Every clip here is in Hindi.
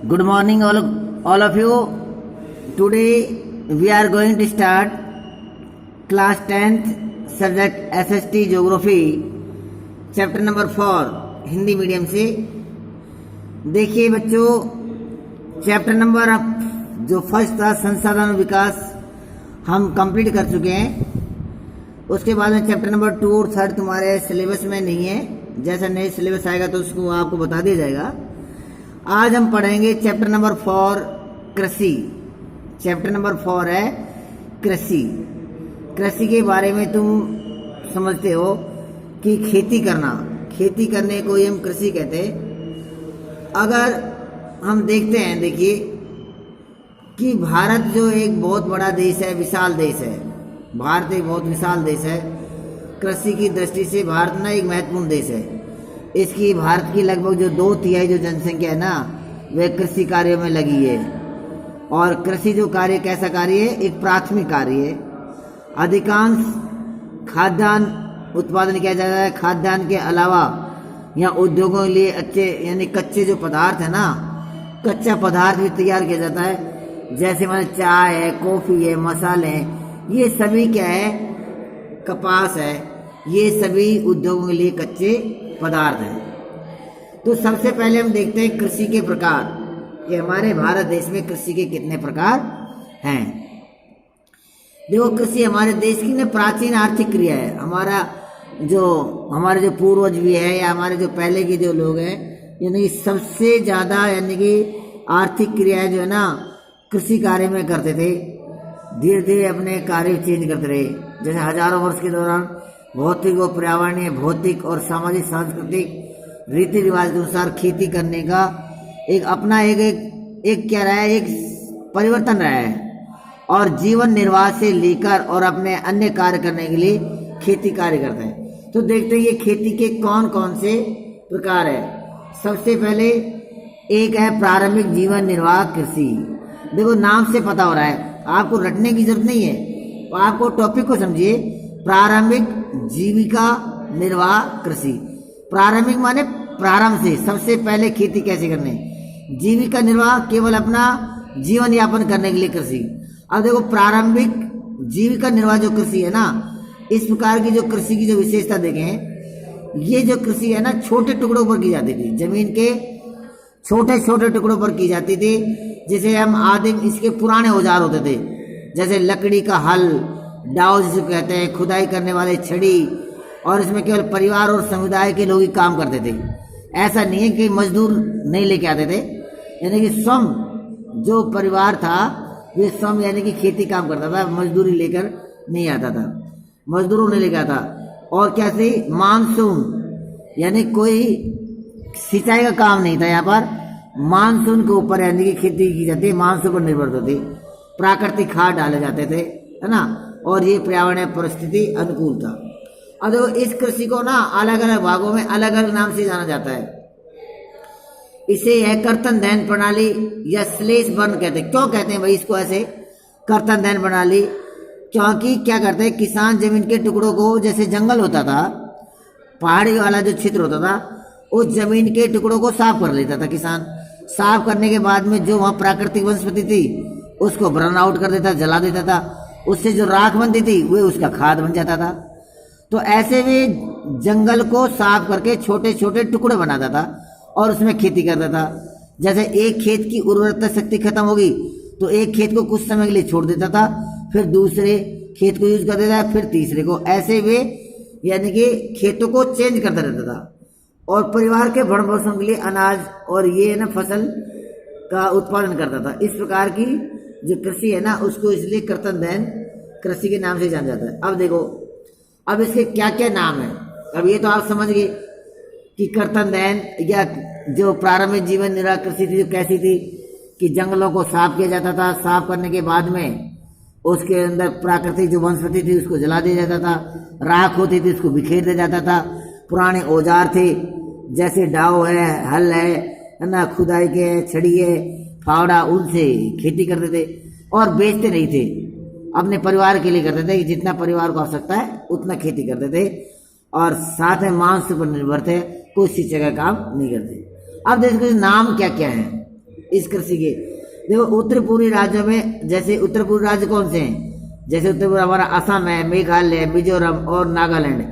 Good morning, all of you. Today we are going to start class 10th subject SST Geography chapter number 4 Hindi medium से। देखिए बच्चों, चैप्टर नंबर जो फर्स्ट था संसाधन विकास हम कंप्लीट कर चुके हैं। उसके बाद में चैप्टर नंबर 2 और 3 तुम्हारे सिलेबस में नहीं है। जैसा नए सिलेबस आएगा तो उसको आपको बता दिया जाएगा। आज हम पढ़ेंगे चैप्टर नंबर 4 कृषि। चैप्टर नंबर 4 है कृषि। कृषि के बारे में तुम समझते हो कि खेती करना, खेती करने को हम कृषि कहते हैं। अगर हम देखते हैं, देखिए कि भारत जो एक बहुत बड़ा देश है, विशाल देश है। भारत एक बहुत विशाल देश है। कृषि की दृष्टि से भारत ना एक महत्वपूर्ण देश है। इसकी भारत की लगभग जो 2/3 जो जनसंख्या है ना, वह कृषि कार्यों में लगी है। और कृषि जो कार्य कैसा कार्य है? एक प्राथमिक कार्य है। अधिकांश खाद्यान्न उत्पादन किया जाता है। खाद्यान्न के अलावा यहाँ उद्योगों के लिए अच्छे यानी कच्चे जो पदार्थ है ना, कच्चा पदार्थ भी तैयार किया जाता है। जैसे मान चाय है, कॉफ़ी है, मसाले हैं, ये सभी क्या है? कपास है, ये सभी उद्योगों के लिए कच्चे पदार्थ हैं। तो सबसे पहले हम देखते हैं कृषि के प्रकार कि हमारे भारत देश में कृषि के कितने प्रकार हैं। देखो, कृषि हमारे देश की ना प्राचीन आर्थिक क्रिया है। हमारे जो पूर्वज भी है या हमारे जो पहले के जो लोग हैं, यानी कि सबसे ज़्यादा यानी कि आर्थिक क्रियाएं जो है ना कृषि कार्य में करते थे। धीरे धीरे अपने कार्य चेंज करते रहे। जैसे हजारों वर्ष के दौरान भौतिक और पर्यावरणीय, भौतिक और सामाजिक सांस्कृतिक रीति रिवाज के अनुसार खेती करने का एक अपना एक क्या रहा है? एक परिवर्तन रहा है। और जीवन निर्वाह से लेकर और अपने अन्य कार्य करने के लिए खेती कार्य करते हैं। तो देखते हैं ये खेती के कौन कौन से प्रकार है। सबसे पहले एक है प्रारंभिक जीवन निर्वाह कृषि। देखो, नाम से पता हो रहा है, आपको रटने की जरूरत नहीं है। तो आपको टॉपिक को समझिए। प्रारंभिक जीविका निर्वाह कृषि। प्रारंभिक माने प्रारंभ से, सबसे पहले खेती कैसे करने। जीविका निर्वाह केवल अपना जीवन यापन करने के लिए कृषि। अब देखो, प्रारंभिक जीविका निर्वाह जो कृषि है ना, इस प्रकार की जो कृषि की जो विशेषता देखें, ये जो कृषि है ना छोटे टुकड़ों पर की जाती थी। जमीन के छोटे छोटे टुकड़ों पर की जाती थी। जिसे हम आदिम इसके पुराने औजार होते थे, जैसे लकड़ी का हल, डाव जिसे कहते हैं, खुदाई करने वाले छड़ी। और इसमें केवल परिवार और समुदाय के लोग ही काम करते थे। ऐसा नहीं है कि मजदूर नहीं लेके आते थे। यानी कि स्वयं जो परिवार था वे स्वयं यानी कि खेती काम करता था, मजदूरी लेकर नहीं आता था, मजदूरों ने लेकर आता। और क्या थी? मानसून, यानी कोई सिंचाई का काम नहीं था यहाँ पर। मानसून के ऊपर यानी कि खेती की जाती है, मानसून पर निर्भर होती। प्राकृतिक खाद डाले जाते थे, है ना। और ये पर्यावरणीय परिस्थिति अनुकूल था। अब देखो, इस कृषि को ना अलग अलग भागों में अलग अलग नाम से जाना जाता है। इसे है कर्तन दहन प्रणाली या स्लेश बर्न कहते हैं। क्यों कहते हैं भाई इसको ऐसे कर्तन दहन प्रणाली? क्योंकि क्या करते हैं, किसान जमीन के टुकड़ों को, जैसे जंगल होता था, पहाड़ी वाला जो क्षेत्र होता था, उस जमीन के टुकड़ों को साफ कर लेता था किसान। साफ करने के बाद में जो वहाँ प्राकृतिक वनस्पति थी उसको बर्न आउट कर देता, जला देता था। उससे जो राख बनती थी वो उसका खाद बन जाता था। तो ऐसे में जंगल को साफ करके छोटे छोटे टुकड़े बनाता था और उसमें खेती करता था। जैसे एक खेत की उर्वरता शक्ति खत्म होगी तो एक खेत को कुछ समय के लिए छोड़ देता था, फिर दूसरे खेत को यूज कर देता था, फिर तीसरे को। ऐसे वे यानी कि खेतों को चेंज करता रहता था। और परिवार के भरण पोषण के लिए अनाज और ये ना फसल का उत्पादन करता था। इस प्रकार की जो कृषि है ना उसको इसलिए कर्तन दहन कृषि के नाम से जाना जाता है। अब देखो, अब इसके क्या क्या नाम है। अब ये तो आप समझ गए कि कर्तन दहन या जो प्रारंभिक जीवन निर्वाह कृषि थी जो कैसी थी कि जंगलों को साफ किया जाता था। साफ करने के बाद में उसके अंदर प्राकृतिक जो वनस्पति थी उसको जला दिया जाता था। राख होती थी उसको बिखेर दिया जाता था। पुराने औजार थे जैसे डाव है, हल है ना, खुदाई के छड़ी है, फावड़ा, उनसे खेती करते थे और बेचते नहीं थे। अपने परिवार के लिए करते थे कि जितना परिवार को आवश्यकता है उतना खेती करते थे। और साथ में मांस पर निर्भर थे, कोई सिंचाई का काम नहीं करते। अब देखो नाम क्या क्या है। इस कृषि के। देखो उत्तर पूर्वी राज्यों में, जैसे उत्तर पूर्वी राज्य कौन से हैं, जैसे उत्तर पूर्व हमारा असम है, मेघालय, मिजोरम और नागालैंड,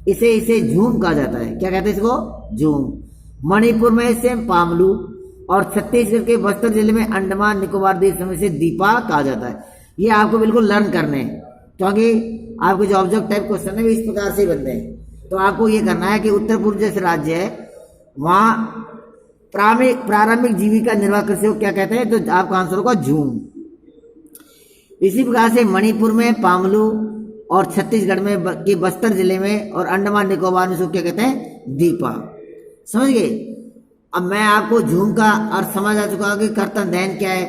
इसे झूम कहा जाता है। क्या कहते हैं इसको? झूम। मणिपुर में इसे पामलू और छत्तीसगढ़ के बस्तर जिले में अंडमान निकोबार द्वीप समूह से दीपा कहा जाता है। ये आपको बिल्कुल लर्न करने हैं, क्योंकि आपके जो ऑब्जेक्ट टाइप क्वेश्चन है भी इस प्रकार से बनते हैं। तो आपको ये करना है कि उत्तर पूर्व जैसे राज्य है वहाँ प्रारंभिक जीविका निर्वाह कृषि को क्या कहते हैं, तो आपका आंसर होगा झूम। इसी प्रकार से मणिपुर में पामलू और छत्तीसगढ़ में के बस्तर जिले में और अंडमान निकोबार में क्या कहते हैं? दीपा। समझ गए? अब मैं आपको झूम का अर्थ समझ आ चुका कि कर्तन दैन क्या है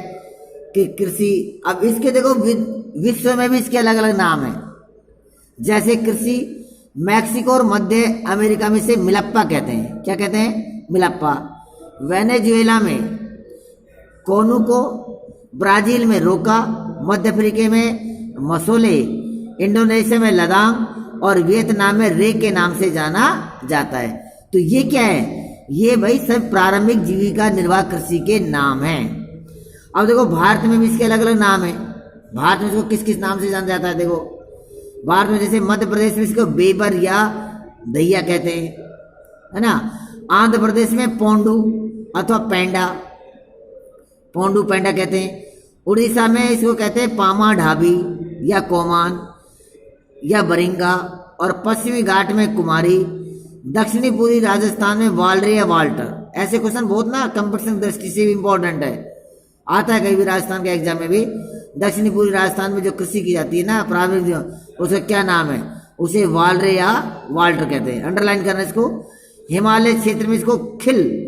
कि कृषि। अब इसके देखो विश्व में भी इसके अलग अलग नाम है। जैसे कृषि मैक्सिको और मध्य अमेरिका में से मिलप्पा कहते हैं। क्या कहते हैं? मिलप्पा। वेनेजुएला में कोनुको, ब्राजील में रोका, मध्य अफ्रीका में मसोले, इंडोनेशिया में लदांग और वियतनाम में रे के नाम से जाना जाता है। तो ये क्या है? ये भाई सब प्रारंभिक जीविका निर्वाह कृषि के नाम हैं। अब देखो भारत में भी इसके अलग अलग नाम है। भारत में इसको किस किस नाम से जाना जाता है? देखो भारत में जैसे मध्य प्रदेश में इसको बेबर या दहिया कहते हैं, है ना। आंध्र प्रदेश में पोंडू अथवा पेंडा, पोंडू पेंडा कहते हैं। उड़ीसा में इसको कहते हैं पामा ढाबी या कोमान या बरिंगा, और पश्चिमी घाट में कुमारी। दक्षिणी पूर्वी राजस्थान में वालरे या वाल्टर। ऐसे क्वेश्चन बहुत ना कंपटीशन दृष्टि से भी इंपॉर्टेंट है, आता है कहीं भी राजस्थान के एग्जाम में भी। दक्षिणी पूर्वी राजस्थान में जो कृषि की जाती है ना प्रारंभिक, उसका क्या नाम है? उसे वालरे या वाल्टर कहते हैं। अंडरलाइन करना इसको। हिमालय क्षेत्र में इसको खिल,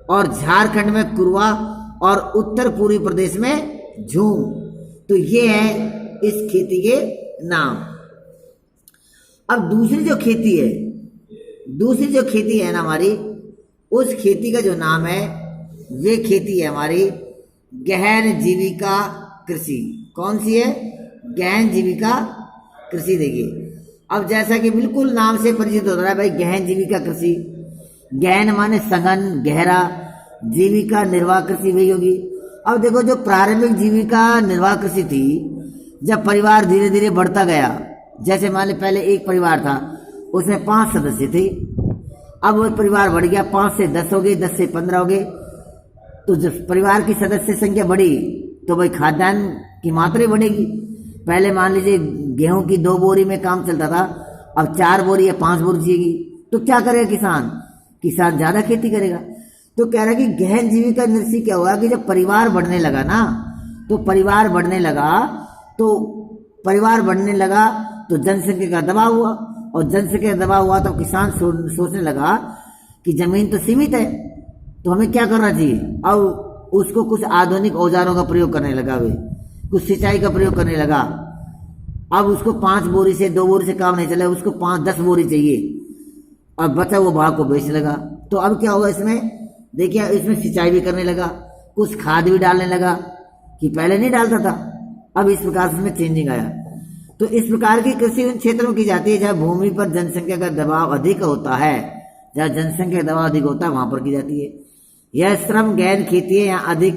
और झारखंड में कुरवा, और उत्तर पूर्वी प्रदेश में झूम। तो ये है इस खेती के नाम। अब दूसरी जो खेती है ना हमारी, उस खेती का जो नाम है वे खेती है हमारी गहन जीविका कृषि। कौन सी है? गहन जीविका कृषि। देखिए अब जैसा कि बिल्कुल नाम से परिचित हो रहा है भाई, गहन जीविका कृषि। गहन माने सघन, गहरा, जीविका निर्वाह कृषि वही होगी। अब देखो जो प्रारंभिक जीविका निर्वाह कृषि थी, जब परिवार धीरे धीरे बढ़ता गया, जैसे मान ली पहले एक परिवार था उसमें 5 सदस्य थे, अब वो परिवार बढ़ गया, 5 से 10 हो गए, 10 से 15 हो गए। तो जब परिवार की सदस्य संख्या बढ़ी तो भाई खाद्यान्न की मात्रा बढ़ेगी। पहले मान लीजिए गेहूं की 2 बोरी में काम चलता था, अब 4 बोरी या 5 बोरी चाहिए, तो क्या करेगा किसान? किसान ज्यादा खेती करेगा। तो कह रहा है कि गहन जीविका कृषि क्या हुआ कि जब परिवार बढ़ने लगा ना, तो परिवार बढ़ने लगा तो जनसंख्या का दबाव हुआ, और जनसंख्या का दबाव हुआ तो किसान सोचने लगा कि जमीन तो सीमित है, तो हमें क्या करना चाहिए। अब उसको कुछ आधुनिक औजारों का प्रयोग करने लगा, वे कुछ सिंचाई का प्रयोग करने लगा। अब उसको 5 बोरी से 2 बोरी से काम नहीं चला, उसको 5-10 बोरी चाहिए, और बचा वो भाग को बेचने लगा। तो अब क्या होगा इसमें? देखिए इसमें सिंचाई भी करने लगा, कुछ खाद भी डालने लगा कि पहले नहीं डालता था। अब इस प्रकार से इसमें चेंजिंग आया। तो इस प्रकार की कृषि उन क्षेत्रों में की जाती है जहाँ भूमि पर जनसंख्या का दबाव अधिक होता है। जहाँ जनसंख्या का दबाव अधिक होता है वहां पर की जाती है। यह श्रम गहन खेती है, यहाँ अधिक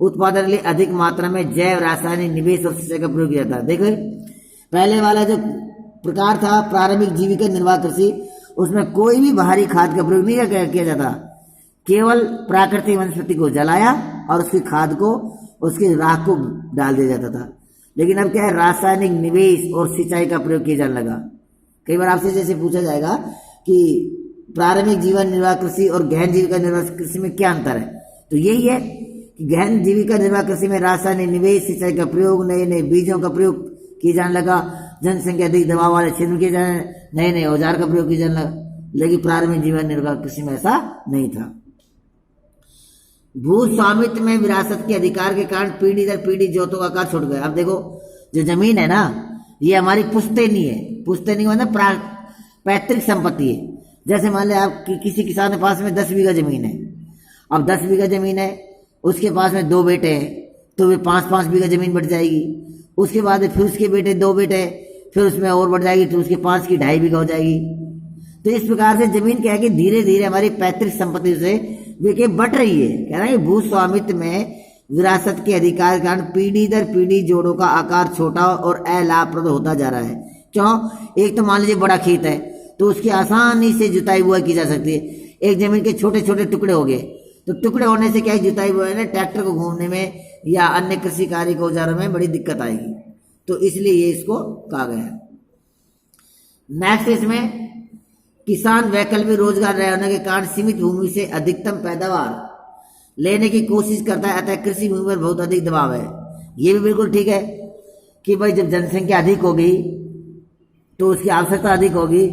उत्पादन के लिए अधिक मात्रा में जैव रासायनिक निवेश और सिंचाई का प्रयोग किया जाता है। देखो पहले वाला जो प्रकार था प्रारंभिक जीविका निर्वाह कृषि, उसमें कोई भी बाहरी खाद का प्रयोग नहीं किया जाता, केवल प्राकृतिक वनस्पति को जलाया और उसकी खाद को, उसकी राख को डाल दिया जाता था। लेकिन अब क्या है, रासायनिक निवेश और सिंचाई का प्रयोग किया जाने लगा। कई बार आपसे जैसे पूछा जाएगा कि प्रारंभिक जीवन निर्वाह कृषि और गहन जीविका निर्वाह कृषि में क्या अंतर है, तो यही है कि गहन जीविका निर्वाह कृषि में रासायनिक निवेश, सिंचाई का प्रयोग, नए नए बीजों का प्रयोग किया जाने लगा, जनसंख्या अधिक दबाव वाले क्षेत्र में किए जाने, नए नए औजार का प्रयोग किया जाने लगा। लेकिन प्रारंभिक जीवन निर्वाह कृषि में ऐसा नहीं था। भू स्वामित्व में विरासत के अधिकार के कारण पीढ़ी दर पीढ़ी जोतों का आकार छूट गया। अब देखो जो जमीन है ना, ये हमारी पुश्तैनी है। पुश्तैनी मतलब पैतृक संपत्ति है। जैसे मान लिया आप किसी किसान के पास में 10 बीघा जमीन है, अब 10 बीघा जमीन है, उसके पास में 2 बेटे हैं, तो वे 5-5 बीघा जमीन बढ़ जाएगी। उसके बाद फिर उसके बेटे 2 बेटे, फिर उसमें और बढ़ जाएगी, तो उसके 5 की 2.5 बीघा हो जाएगी। तो इस प्रकार से जमीन क्या है कि धीरे धीरे हमारी पैतृक संपत्ति से वे के बट रही है। कह रहा है भू स्वामित्व में विरासत के अधिकार के कारण पीढ़ी दर पीढ़ी जोड़ों का आकार छोटा और अलाभप्रद होता जा रहा है। क्यों? एक तो मान लीजिए बड़ा खेत है तो उसकी आसानी से जुताई बुआई की जा सकती है। एक जमीन के छोटे छोटे टुकड़े हो गए तो टुकड़े होने से क्या है, जुताई बुआई में ट्रैक्टर को घूमने में या अन्य कृषि कार्य के औजारों में बड़ी दिक्कत आएगी, तो इसलिए ये इसको कहा गया है। नेक्स्ट इसमें किसान वैकल्पिक रोजगार रहने के कारण सीमित भूमि से अधिकतम पैदावार लेने की कोशिश करता है, अतः कृषि भूमि पर बहुत अधिक दबाव है। ये भी बिल्कुल ठीक है कि भाई जब जनसंख्या अधिक होगी तो उसकी आवश्यकता अधिक होगी,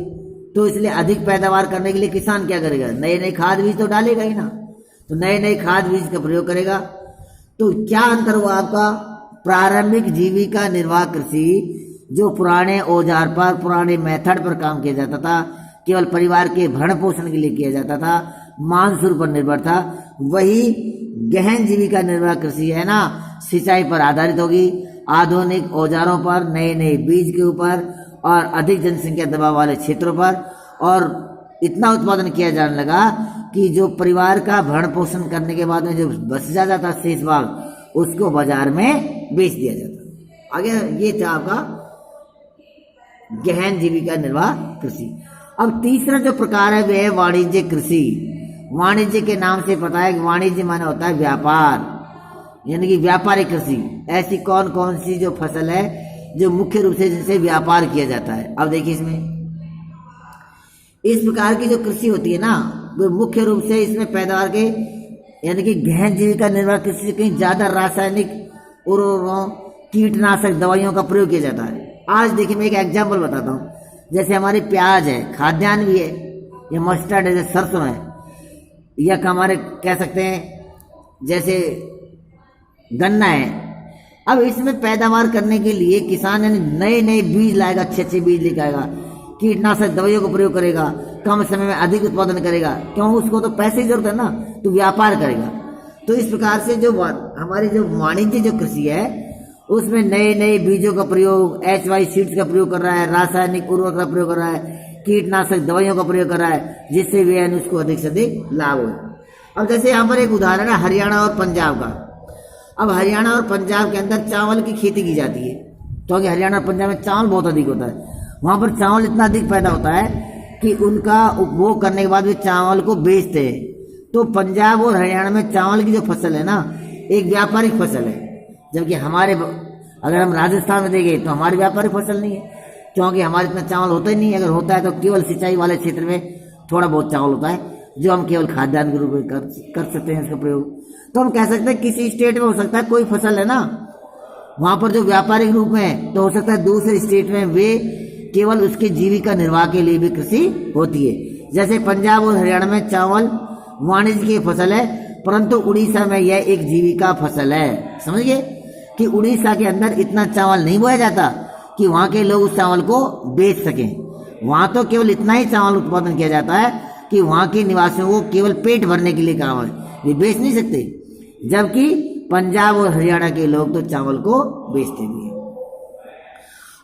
तो इसलिए अधिक पैदावार करने के लिए किसान क्या करेगा, नए नए खाद बीज तो डालेगा ही ना, तो नए नए खाद बीज का प्रयोग करेगा। तो क्या अंतर हुआ आपका? प्रारंभिक जीविका निर्वाह कृषि जो पुराने औजार पर, पुराने मेथड पर काम किया जाता था, केवल परिवार के भरण पोषण के लिए किया जाता था, मानसून पर निर्भर था, वही गहन जीविका निर्वाह कृषि है ना, सिंचाई पर आधारित होगी, आधुनिक औजारों पर, नए नए बीज के ऊपर और अधिक जनसंख्या दबाव वाले क्षेत्रों पर, और इतना उत्पादन किया जाने लगा कि जो परिवार का भरण पोषण करने के बाद में जो बच जाता था शेष भाग, उसको बाजार में बेच दिया जाता। आगे ये था आपका गहन जीविका निर्वाह कृषि। अब तीसरा जो प्रकार है वह है वाणिज्य कृषि। वाणिज्य के नाम से पता है कि वाणिज्य माने होता है व्यापार, यानी कि व्यापारिक कृषि। ऐसी कौन कौन सी जो फसल है जो मुख्य रूप से जिनसे व्यापार किया जाता है। अब देखिए इसमें इस प्रकार की जो कृषि होती है ना, वो मुख्य रूप से इसमें पैदावार के यानी कि गहन जीविका निर्वाह कृषि से कहीं ज्यादा रासायनिक उर्वरकों, कीटनाशक दवाइयों का प्रयोग किया जाता है। आज देखिए मैं एक एग्जाम्पल बताता हूँ। जैसे हमारी प्याज है, खाद्यान्न भी है, या मस्टर्ड है, जैसे सरसों है, या हमारे कह सकते हैं जैसे गन्ना है। अब इसमें पैदावार करने के लिए किसान नए नए बीज लाएगा, अच्छे अच्छे बीज लेकर आएगा, कीटनाशक दवाइयों का प्रयोग करेगा, कम समय में अधिक उत्पादन करेगा। क्यों? उसको तो पैसे की जरूरत है ना, तो व्यापार करेगा। तो इस प्रकार से जो हमारी जो वाणिज्य जो कृषि है उसमें नए नए बीजों का प्रयोग, HY सीड्स का प्रयोग कर रहा है, रासायनिक उर्वरक का प्रयोग कर रहा है, कीटनाशक दवाइयों का प्रयोग कर रहा है, जिससे वे उसको अधिक से अधिक लाभ हो। अब जैसे यहाँ पर एक उदाहरण है हरियाणा और पंजाब का। अब हरियाणा और पंजाब के अंदर चावल की खेती की जाती है, क्योंकि हरियाणा और पंजाब में चावल बहुत अधिक होता है। वहां पर चावल इतना अधिक पैदा होता है कि उनका उपभोग करने के बाद वे चावल को बेचते हैं। तो पंजाब और हरियाणा में चावल की जो फसल है ना, एक व्यापारिक फसल है, जबकि हमारे अगर हम राजस्थान में देखें तो हमारी व्यापारिक फसल नहीं है, क्योंकि हमारे इतना चावल होता ही नहीं है। अगर होता है तो केवल सिंचाई वाले क्षेत्र में थोड़ा बहुत चावल होता है, जो हम केवल खाद्यान्न के रूप में कर सकते हैं इसका प्रयोग। तो हम कह सकते हैं किसी स्टेट में हो सकता है कोई फसल है ना, वहां पर जो व्यापारिक रूप में है, तो हो सकता है दूसरे स्टेट में वे केवल उसके जीविका निर्वाह के लिए भी कृषि होती है। जैसे पंजाब और हरियाणा में चावल वाणिज्य की फसल है, परंतु उड़ीसा में यह एक जीविका फसल है। समझिए कि उड़ीसा के अंदर इतना चावल नहीं बोया जाता कि वहां के लोग उस चावल को बेच सकें। वहां तो केवल इतना ही चावल उत्पादन किया जाता है कि वहां के निवासियों को केवल पेट भरने के लिए काम है, वे बेच नहीं सकते। जबकि पंजाब और हरियाणा के लोग तो चावल को बेचते भी हैं।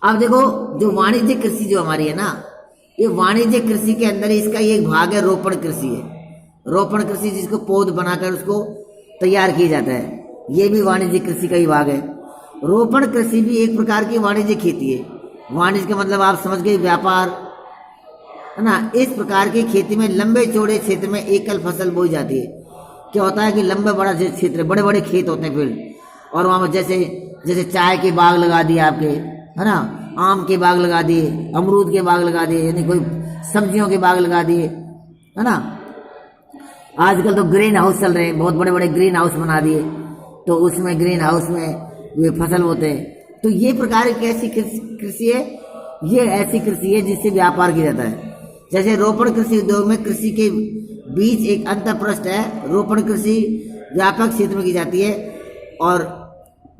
अब देखो जो वाणिज्य कृषि जो हमारी है ना, ये वाणिज्य कृषि के अंदर इसका एक भाग है रोपण कृषि है। रोपण कृषि जिसको पौध बनाकर उसको तैयार किया जाता है, ये भी वाणिज्य कृषि का ही भाग है। रोपण कृषि भी एक प्रकार की वाणिज्य खेती है। वाणिज्य का मतलब आप समझ गए व्यापार, है ना। इस प्रकार की खेती में लंबे चौड़े क्षेत्र में एकल फसल बोई जाती है। क्या होता है कि लंबे बड़ा क्षेत्र, बड़े बड़े खेत होते हैं फील्ड, और वहाँ जैसे चाय के बाग लगा दिए आपके, है ना, आम के बाग लगा दिए, अमरूद के बाग लगा दिए, यानी कोई सब्जियों के बाग लगा दिए, है ना। आजकल तो ग्रीन हाउस चल रहे हैं, बहुत बड़े बड़े ग्रीन हाउस बना दिए, तो उसमें ग्रीन हाउस में वे फसल होते हैं। तो ये प्रकार की ऐसी कृषि है, ये ऐसी कृषि है जिससे व्यापार किया जाता है। जैसे रोपण कृषि उद्योग में कृषि के बीच एक अंतरप्रस्थ है। रोपण कृषि व्यापक क्षेत्र में की जाती है और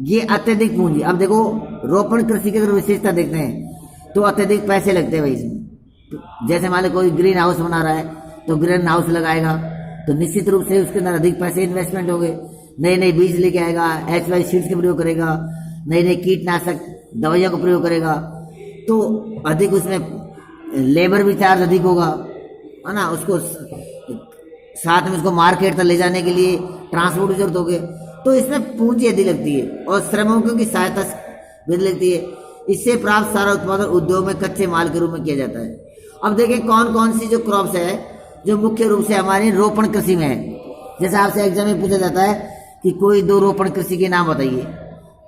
ये अत्यधिक पूंजी। अब देखो रोपण कृषि की अगर विशेषता देखते हैं तो अत्यधिक पैसे लगते हैं भाई इसमें। जैसे मान लो कोई ग्रीन हाउस बना रहा है तो ग्रीन हाउस लगाएगा तो निश्चित रूप से उसके अंदर अधिक पैसे इन्वेस्टमेंट होंगे, नए नए बीज लेके आएगा, HY सीड्स का प्रयोग करेगा, नए नए कीटनाशक दवाइयों का प्रयोग करेगा, तो अधिक उसमें लेबर भी चार्ज अधिक होगा, है ना। उसको साथ में उसको मार्केट तक ले जाने के लिए ट्रांसपोर्ट की जरूरत होगी, तो इसमें पूंजी अधिक लगती है और श्रमिकों की सहायता भी लगती है। इससे प्राप्त सारा उत्पादन उद्योग में कच्चे माल के रूप में किया जाता है। अब देखिए कौन कौन सी जो क्रॉप्स है जो मुख्य रूप से हमारी रोपण कृषि में है। जैसे आपसे एग्जाम में पूछा जाता है कि कोई 2 रोपण कृषि के नाम बताइए,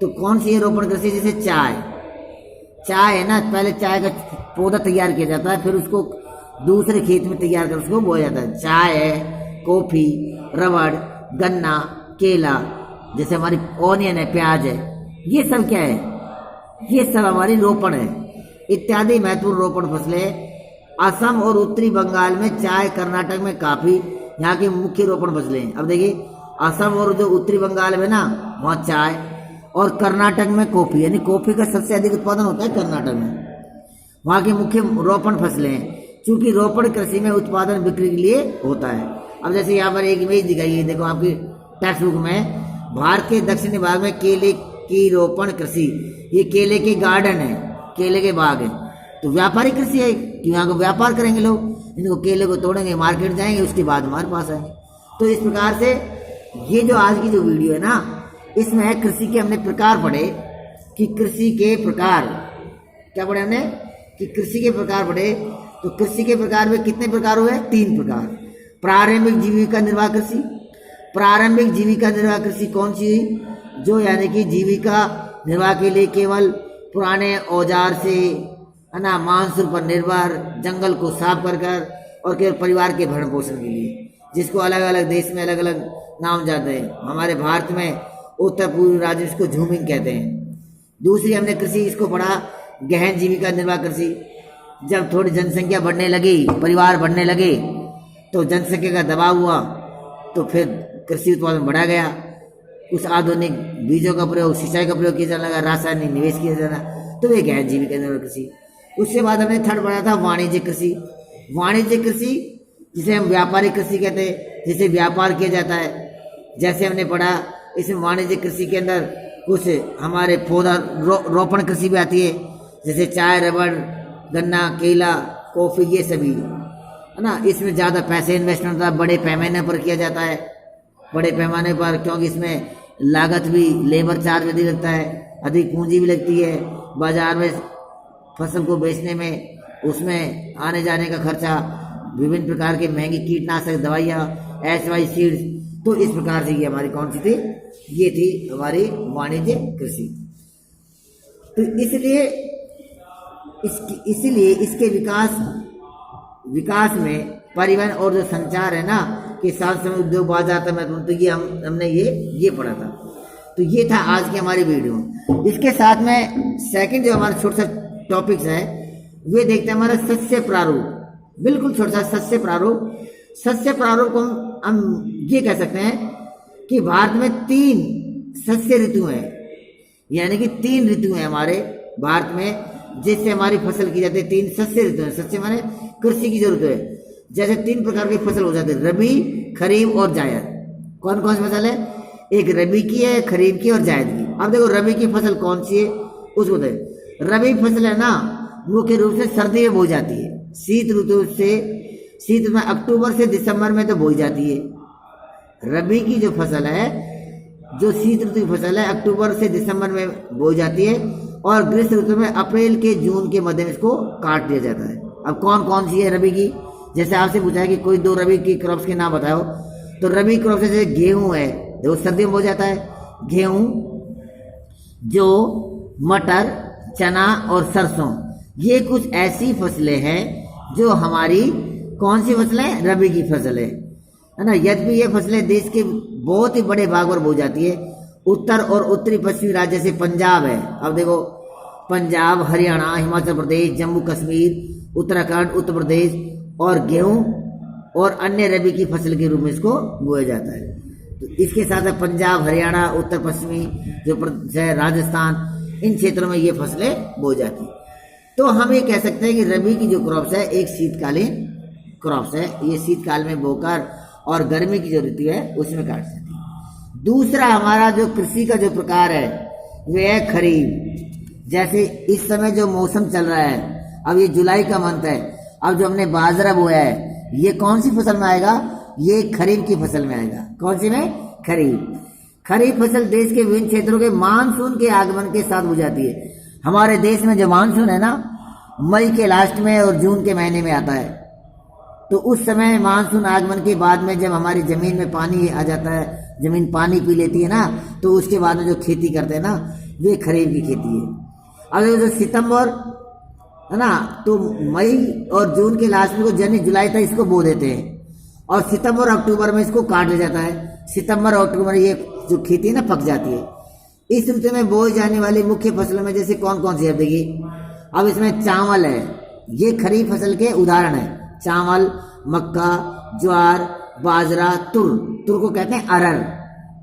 तो कौन सी है रोपण कृषि? जैसे चाय है ना, पहले चाय का पौधा तैयार किया जाता है, फिर उसको दूसरे खेत में तैयार कर उसको बोया जाता है। चाय है, कॉफी, रबड़, गन्ना, केला, जैसे हमारी ऑनियन है, प्याज है, ये सब क्या है? ये सब हमारी रोपण है। इत्यादि महत्वपूर्ण रोपण फसलें असम और उत्तरी बंगाल में चाय, कर्नाटक में काफी यहाँ की मुख्य रोपण फसलें हैं। अब देखिए असम और जो उत्तरी बंगाल में ना, वहाँ चाय, और कर्नाटक में कॉफी, यानी कॉफी का सबसे अधिक उत्पादन होता है कर्नाटक में। वहाँ की मुख्य रोपण फसलें हैं। चूंकि रोपण कृषि में उत्पादन बिक्री के लिए होता है। अब जैसे यहाँ पर एक इमेज दिखाई है, देखो आपकी टेक्स्ट बुक में, भारत के दक्षिणी भाग में केले की रोपण कृषि, ये केले के गार्डन है, केले के बाग है, तो व्यापारिक कृषि है कि यहाँ को व्यापार करेंगे लोग, इनको केले को तोड़ेंगे, मार्केट जाएंगे, उसके बाद हमारे पास आएंगे। तो इस प्रकार से ये जो आज की जो वीडियो है ना, इसमें कृषि के हमने प्रकार पढ़े कि कृषि के प्रकार क्या पढ़े हमने कि कृषि के प्रकार पढ़े। तो कृषि के प्रकार में कितने प्रकार हुए? 3 प्रकार। प्रारंभिक जीविका निर्वाह कृषि। प्रारंभिक जीविका निर्वाह कृषि कौन सी हुई? जो यानी कि जीविका निर्वाह के लिए केवल पुराने औजार से, है ना, मांस पर निर्भर, जंगल को साफ कर और केवल परिवार के भरण पोषण के लिए, जिसको अलग अलग देश में अलग अलग नाम जाते हैं। हमारे भारत में उत्तर पूर्वी राज्य इसको झूमिंग कहते हैं। दूसरी हमने कृषि इसको पढ़ा गहन जीविका निर्वाह कृषि। जब थोड़ी जनसंख्या बढ़ने लगी, परिवार बढ़ने लगे, तो जनसंख्या का दबाव हुआ, तो फिर कृषि उत्पादन बढ़ा गया। कुछ आधुनिक बीजों का प्रयोग, सिंचाई का प्रयोग किया जाने लगा, रासायनिक निवेश किया जाना, तो वे गहन जीविका निर्वाह कृषि। उसके बाद हमने थर्ड पढ़ा था वाणिज्य कृषि। वाणिज्य कृषि जिसे हम व्यापारिक कृषि कहते हैं, जिसे व्यापार किया जाता है। जैसे हमने पढ़ा इसमें वाणिज्य कृषि के अंदर कुछ हमारे पौधा रोपण कृषि भी आती है, जैसे चाय, रबड़, गन्ना, केला, कॉफी, ये सभी, है ना। इसमें ज़्यादा पैसे इन्वेस्टमेंट होता है, बड़े पैमाने पर किया जाता है, बड़े पैमाने पर, क्योंकि इसमें लागत भी, लेबर चार्ज भी अधिक लगता है, अधिक पूंजी भी लगती है, बाजार में फसल को बेचने में, उसमें आने जाने का खर्चा, विभिन्न प्रकार के महंगी कीटनाशक दवाइयाँ, SY सीड्स। तो इस प्रकार से ये हमारी कौन सी थी? ये थी हमारी वाणिज्य कृषि। तो इसलिए इसके विकास में परिवहन और जो संचार है ना कि साथ समय उद्योग बाजार था महत्वपूर्ण, तो ये हमने ये पढ़ा था। तो ये था आज की हमारी वीडियो। इसके साथ में सेकंड जो हमारा छोटा सा टॉपिक्स है वे देखते हैं हमारा सस्य प्रारूप। बिल्कुल छोटा सा सस्य प्रारूप। सस्य प्रारूप को हम ये कह सकते हैं कि भारत में 3 सस्य ऋतु हैं, यानी कि 3 ऋतु हैं हमारे भारत में, जिससे हमारी फसल की जाती है। 3 सस्य ऋतु हैं। सस्य माने कृषि की जरूरत है। जैसे 3 प्रकार की फसल हो जाती है, रबी, खरीफ और जायद। कौन कौन सी फसल है? एक रबी की है, खरीफ की और जायद की। अब देखो रबी की फसल कौन सी है उसको देख। रबी फसल है ना, मुख्य रूप से सर्दी में बोई जाती है। शीत ऋतु में अक्टूबर से दिसंबर में तो बोई जाती है। रबी की जो फसल है, जो शीत ऋतु की फसल है, अक्टूबर से दिसंबर में बोई जाती है, और ग्रीष्म ऋतु में अप्रैल के जून के मध्य में इसको काट दिया जाता है। अब कौन कौन सी है रबी की? जैसे आपसे पूछा है कि कोई 2 रबी की क्रॉप्स के नाम बताओ, तो रबी क्रॉप जैसे गेहूं है, जो सर्दी में बो जाता है, गेहूं, जो मटर, चना और सरसों, ये कुछ ऐसी फसलें हैं जो हमारी कौन सी फसलें? रबी की फसल है ना। यद्यपि ये फसलें देश के बहुत ही बड़े भाग पर बो जाती है। उत्तर और उत्तरी पश्चिमी राज्य जैसे पंजाब है, अब देखो पंजाब, हरियाणा, हिमाचल प्रदेश, जम्मू कश्मीर, उत्तराखंड, उत्तर प्रदेश, और गेहूं और अन्य रबी की फसल के रूप में इसको बोया जाता है। तो इसके साथ पंजाब, हरियाणा, उत्तर पश्चिमी जो राजस्थान, इन क्षेत्रों में ये फसलें बोई जाती। तो हम ये कह सकते हैं कि रबी की जो क्रॉप्स है एक शीतकालीन क्रॉप्स है, ये शीतकाल में बोकर और गर्मी की जो ऋतु है उसमें काट सकती है। दूसरा हमारा जो कृषि का जो प्रकार है वह है खरीफ। जैसे इस समय जो मौसम चल रहा है, अब ये जुलाई का मंथ है, अब जो हमने बाजरा बोया है, ये कौन सी फसल में आएगा? ये खरीफ की फसल में आएगा। कौन सी में? खरीफ। खरीफ फसल देश के विभिन्न क्षेत्रों के मानसून के आगमन के साथ हो जाती है। हमारे देश में जो मानसून है ना, मई के लास्ट में और जून के महीने में आता है। तो उस समय मानसून आगमन के बाद में जब हमारी जमीन में पानी आ जाता है, जमीन पानी पी लेती है ना, तो उसके बाद में जो खेती करते हैं ना, वे खरीफ की खेती है। अगर जो सितंबर है ना, तो मई और जून के लास्ट में को जनवरी जुलाई तक इसको बो देते हैं और सितंबर अक्टूबर में इसको काट लिया जाता है। सितंबर और अक्टूबर में ये जो खेती है ना पक जाती है। इस ऋतु में बोई जाने वाली मुख्य फसलों में जैसे कौन कौन सी है देखिए। अब इसमें चावल है, ये खरीफ फसल के उदाहरण है। चावल, मक्का, ज्वार, बाजरा, तुर को कहते हैं अरहर,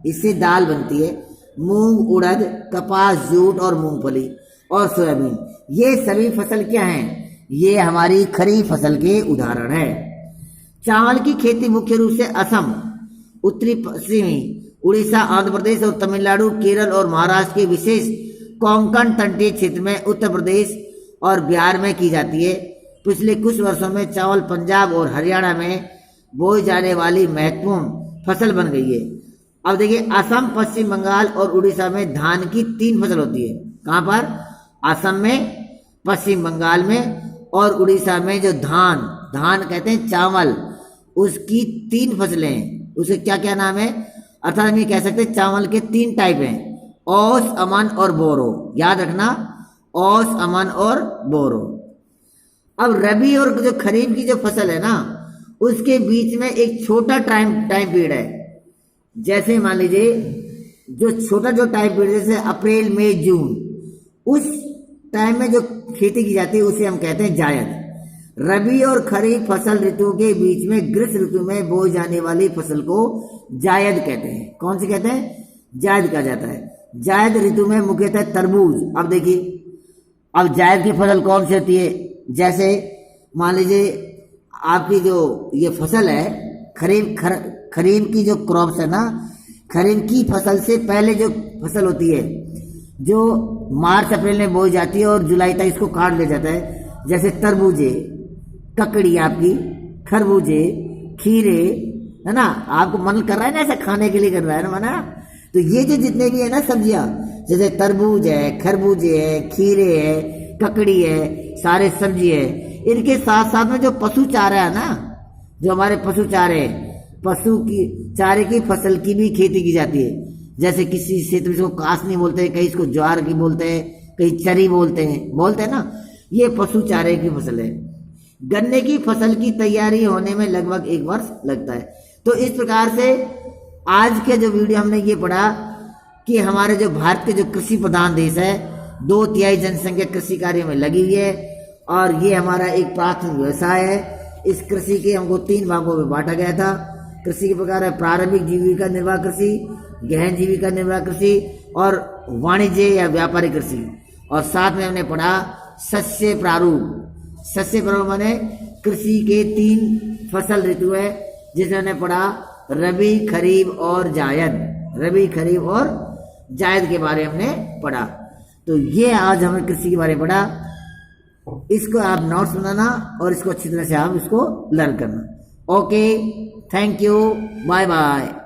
इससे दाल बनती है। मूंग, उड़द, कपास, जूट और मूंगफली और सोयाबीन, ये सभी फसल क्या हैं? ये हमारी खरीफ फसल के उदाहरण है। चावल की खेती मुख्य रूप से असम, उत्तरी पश्चिमी उड़ीसा, आंध्र प्रदेश और तमिलनाडु, केरल और महाराष्ट्र के विशेष कोंकण तटीय क्षेत्र में, उत्तर प्रदेश और बिहार में की जाती है। पिछले कुछ वर्षों में चावल पंजाब और हरियाणा में बोई जाने वाली महत्वपूर्ण फसल बन गई है। अब देखिए, असम, पश्चिम बंगाल और उड़ीसा में धान की 3 फसल होती है। कहाँ पर? असम में, पश्चिम बंगाल में और उड़ीसा में जो धान कहते हैं चावल, उसकी 3 फसलें हैं। उसे क्या क्या नाम है? अर्थात हम ये कह सकते हैं चावल के 3 टाइप हैं, ओस, अमन और बोरो। याद रखना, ओस, अमन और बोरो। अब रबी और जो खरीफ की जो फसल है ना, उसके बीच में एक छोटा टाइम पीरियड है। जैसे मान लीजिए जो छोटा जो टाइम पीरियड, जैसे अप्रैल, मई, जून, उस टाइम में जो खेती की जाती है उसे हम कहते हैं जायद। रबी और खरीफ फसल ऋतु के बीच में ग्रीष्म ऋतु में बोई जाने वाली फसल को जायद कहते हैं। कौन सी कहते हैं? जायद कहा जाता है। जायद ऋतु में मुख्यतः तरबूज। अब देखिए, अब जायद की फसल कौन सी होती है? जैसे मान लीजिए आपकी जो ये फसल है खरीफ की जो क्रॉप्स है ना, खरीफ की फसल से पहले जो फसल होती है जो मार्च अप्रैल में बोई जाती है और जुलाई तक इसको काट लिया जाता है। जैसे तरबूजे, ककड़ी, आपकी खरबूजे, खीरे, है ना, आपको मन कर रहा है ना ऐसा खाने के लिए कर रहा है ना मना। तो ये जो जितने भी है ना सब्जियां, जैसे तरबूज है, खरबूजे है, खीरे है, ककड़ी है, सारे सब्जी है, इनके साथ साथ में जो पशु चारा है ना, जो हमारे पशु चारे की फसल की भी खेती की जाती है। जैसे किसी क्षेत्र में इसको कासनी बोलते हैं, कहीं इसको ज्वार की बोलते हैं, कहीं चरी बोलते हैं ना। ये पशु चारे की फसल है। गन्ने की फसल की तैयारी होने में लगभग 1 वर्ष लगता है। तो इस प्रकार से आज के जो वीडियो हमने ये पढ़ा कि हमारे जो भारत के जो कृषि प्रधान देश है, 2/3 जनसंख्या कृषि कार्य में लगी हुई है और ये हमारा एक प्राथमिक व्यवसाय है। इस कृषि के हमको 3 भागों में बांटा गया था। कृषि के प्रकार है प्रारंभिक जीविका निर्वाह कृषि, गहन जीविका निर्वाह कृषि और वाणिज्य या व्यापारिक कृषि। और साथ में हमने पढ़ा शस्य प्रारूप। शस्य प्रारूप माने कृषि के 3 फसल ऋतु है, जिसमें हमने पढ़ा रबी, खरीफ और जायद। रबी, खरीफ और जायद के बारे में हमने पढ़ा। तो ये आज हमने कृषि के बारे में पढ़ा। इसको आप नोट्स बनाना और इसको अच्छी तरह से आप इसको लर्न करना। Okay, thank you, bye bye.